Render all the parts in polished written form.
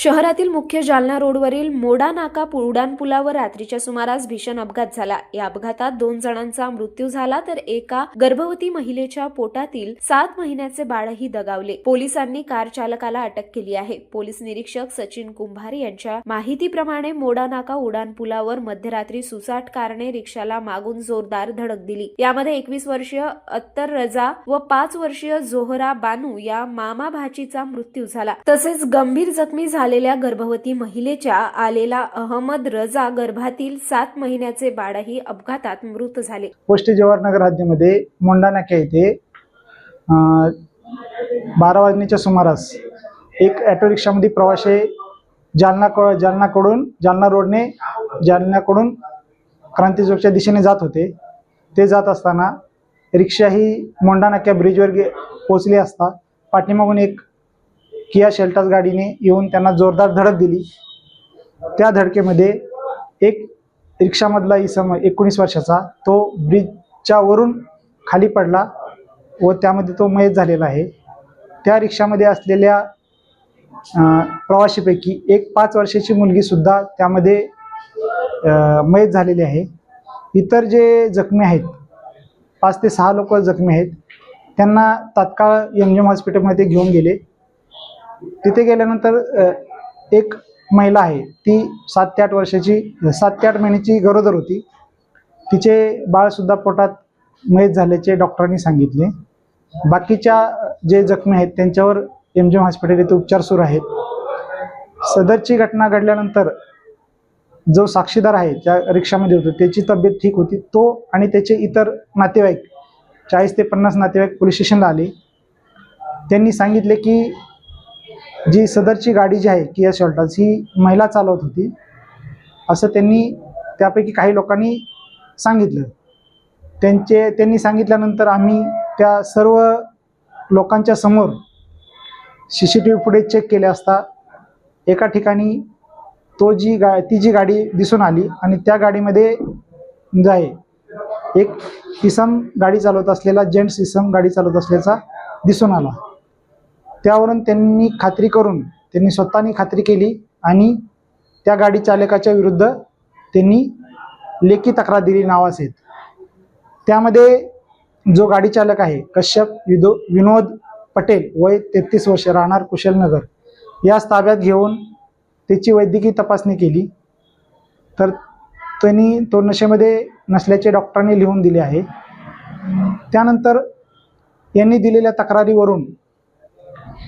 शहरातील मुख्य जालना रोडवरील मोडा नाका उड्डाणपुलावर रात्रीच्या सुमारास भीषण अपघात झाला। या अपघातात 2 जणांचा मृत्यू झाला तर एका गर्भवती महिलेच्या पोटातील 7 महिन्याचे बाळही दगावले। पोलिसांनी कार चालकाला अटक केली आहे। पोलीस निरीक्षक सचिन कुंभार यांच्या माहितीप्रमाणे मोडा नाका उड्डाणपुलावर मध्यरात्री सुसाट कारने रिक्षाला मागून जोरदार धडक दिली। यामध्ये 21 वर्षीय अत्तर रजा व 5 वर्षीय जोहरा बानू या मामा भाचीचा मृत्यू झाला। तसेच गंभीर जखमी झालेल्या गर्भवती महिलेच्या आलेला अहमद रजा गर्भातील 7 महिन्याचे बाळही अपघातात मृत झाले। पोस्ट जवाहरनगर हद्दीमध्ये मोंडा नाका येथे 12 वाजण्याच्या सुमारास एक ऑटो रिक्षामध्ये प्रवासी जालना रोडने जालन्याकडून क्रांती चौकच्या दिशेने जात होते। ते जात असताना रिक्षा ही मोंडा नाका ब्रिजवर पोहोचली असता पाठीमागून एक किया शेल्टर्स गाडीने येऊन त्यांना जोरदार धडक दिली। त्या धडकेमध्ये एक रिक्षामधला इसम 19 वर्षाचा तो ब्रिजच्या वरून खाली पडला व त्यामध्ये तो मयत झालेला आहे। त्या रिक्षामध्ये असलेल्या प्रवाशीपैकी एक 5 वर्षाची मुलगी सुद्धा त्यामध्ये मयत झालेली आहे। इतर जे जखमी आहेत 5 ते 6 लोक जखमी आहेत, त्यांना तात्काळ एमजीएम हॉस्पिटलमध्ये घेऊन गेले। तिथे गेल्यानंतर एक महिला आहे, ती 7 ते 8 महिन्याची गरोदर होती। तिचे बाळ सुद्धा पोटात मयत झाल्याचे डॉक्टरांनी सांगितले। बाकीच्या जे जखमी आहेत त्यांच्यावर एमजीएम हॉस्पिटल येथे उपचार सुरू आहेत। सदरची घटना घडल्यानंतर जो साक्षीदार आहे त्या रिक्षामध्ये होतो त्याची तब्येत ठीक होती। तो आणि त्याचे इतर नातेवाईक 40 ते 50 नातेवाईक पोलीस स्टेशनला आले। त्यांनी सांगितले की जी सदरची गाडी जी आहे किया शेल्टर्स ही महिला चालवत होती असं त्यांनी त्यापैकी काही लोकांनी सांगितलं। त्यांनी सांगितल्यानंतर आम्ही त्या सर्व लोकांच्या समोर CCTV फुटेज चेक केले असता एका ठिकाणी ती जी गाडी दिसून आली आणि त्या गाडीमध्ये जे आहे एक इसम गाडी चालवत असलेला जेंट्स इसम गाडी चालवत असल्याचा दिसून आला। त्यावरून त्यांनी स्वतःनी खात्री केली आणि त्या गाडी चालकाच्या विरुद्ध त्यांनी लेखी तक्रार दिली नावासहित। त्यामध्ये जो गाडी चालक आहे कश्यप विनोद पटेल वय 33 वर्ष राहणार कुशलनगर यास ताब्यात घेऊन त्याची वैद्यकीय तपासणी केली तर तो नशेमध्ये नसल्याचे डॉक्टरांनी लिहून दिले आहे। त्यानंतर यांनी दिलेल्या तक्रारीवरून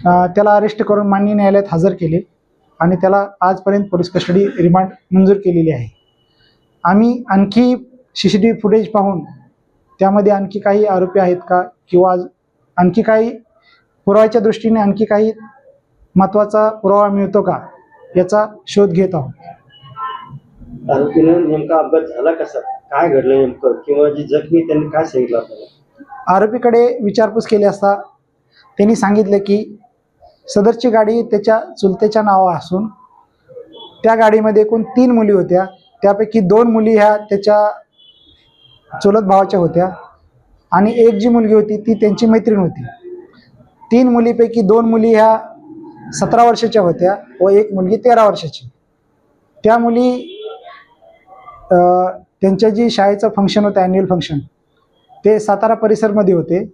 त्याला अरेस्ट करून माननीय न्यायालयात हजर केले आणि त्याला आजपर्यंत पोलीस कस्टडी रिमांड मंजूर केलेली आहे। आम्ही आणखी CCTV फुटेज पाहून त्यामध्ये आणखी काही आरोपी आहेत का किंवा आणखी काही पुराव्याच्या दृष्टीने आणखी काही महत्त्वाचा पुरावा मिळतो का याचा शोध घेत आहोत। आरोपीनं नेमका अपघात झाला कसा, काय घडलं नेमकं, किंवा जी जखमी त्यांनी काय सांगितलं आपल्याला? आरोपीकडे विचारपूस केली असता त्यांनी सांगितले की सदरची गाडी त्याच्या चुलतेच्या नावावर असून त्या गाडीमध्ये एकूण 3 मुली होत्या। त्यापैकी 2 मुली ह्या त्याच्या चुलत भावाच्या होत्या आणि एक जी मुलगी होती ती त्यांची मैत्रीण होती। 3 मुलीपैकी 2 मुली ह्या 17 वर्षाच्या होत्या व एक मुलगी 13 वर्षाची। त्या मुली त्यांच्या जी शाळेचं फंक्शन होतं ॲन्युअल फंक्शन ते सातारा परिसरमध्ये होते।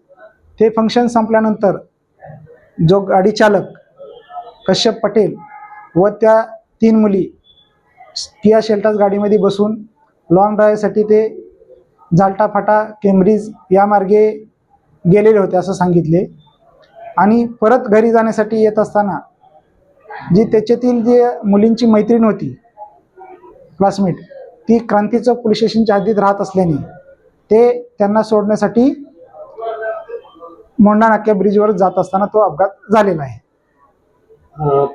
ते फंक्शन संपल्यानंतर जो गाडी चालक कश्यप पटेल व त्या 3 मुली किया शेल्टर्स गाडीमध्ये बसून लॉंग ड्राईव्हसाठी ते जालटा फाटा केम्ब्रिज या मार्गे गेलेले होते असं सांगितले आणि परत घरी जाण्यासाठी येत असताना जी त्याच्यातील जे मुलींची मैत्रीण होती क्लासमेट ती क्रांती चौक पोलीस स्टेशनच्या हद्दीत राहत असल्याने ते त्यांना सोडण्यासाठी मोंडा नाका ब्रिजवर जात असताना तो अपघात झालेला आहे।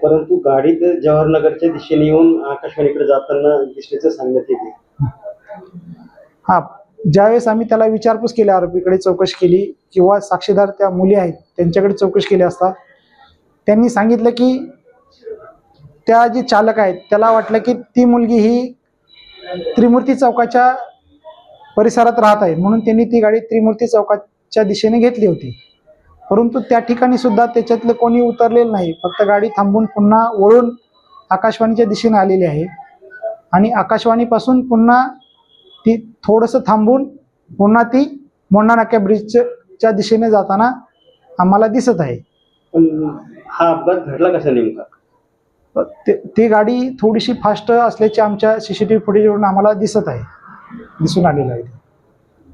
परंतु गाडी तर जवाहरनगरच्या दिशेने येऊन आकाशवाणीकडे जाताना दिसल्याचं सांगण्यात येते। ज्यावेळेस आम्ही त्याला विचारपूस केली, आरोपीकडे चौकशी केली किंवा साक्षीदार त्या मुली आहेत त्यांच्याकडे चौकशी केली असता त्यांनी सांगितलं की त्या जी चालक आहेत त्याला वाटलं की ती मुलगी ही त्रिमूर्ती चौकाच्या परिसरात राहत आहे म्हणून त्यांनी ती गाडी त्रिमूर्ती चौकाच्या दिशेने घेतली होती। परंतु त्या ठिकाणी सुद्धा त्याच्यातलं कोणी उतरलेलं नाही, फक्त गाडी थांबून पुन्हा वळून आकाशवाणीच्या दिशेने आलेली आहे आणि आकाशवाणीपासून पुन्हा ती थोडंसं थांबून पुन्हा ती मोंढा नाका ब्रिजच्या दिशेने जाताना आम्हाला दिसत आहे. पण हा अपघात घडला कसा नेमका? ती गाडी थोडीशी फास्ट असल्याचे आमच्या सीसीटीव्ही फुटेजवरून आम्हाला दिसून आलेलं आहे.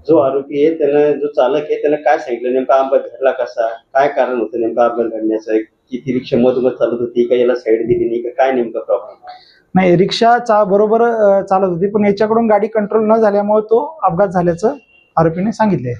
जो आरोपी आहे त्यानं, जो चालक आहे त्यानं काय सांगितलं नेमका अपघात घडला कसा, काय कारण होतं नेमका अपघात घडण्याचं? की ती रिक्षा मधोमध चालत होती का, याला साईड दिली नाही का, काय नेमका प्रॉब्लेम? नाही, रिक्षा बरोबर चालत होती, पण याच्याकडून गाडी कंट्रोल न झाल्यामुळे तो अपघात झाल्याचं आरोपीने सांगितले.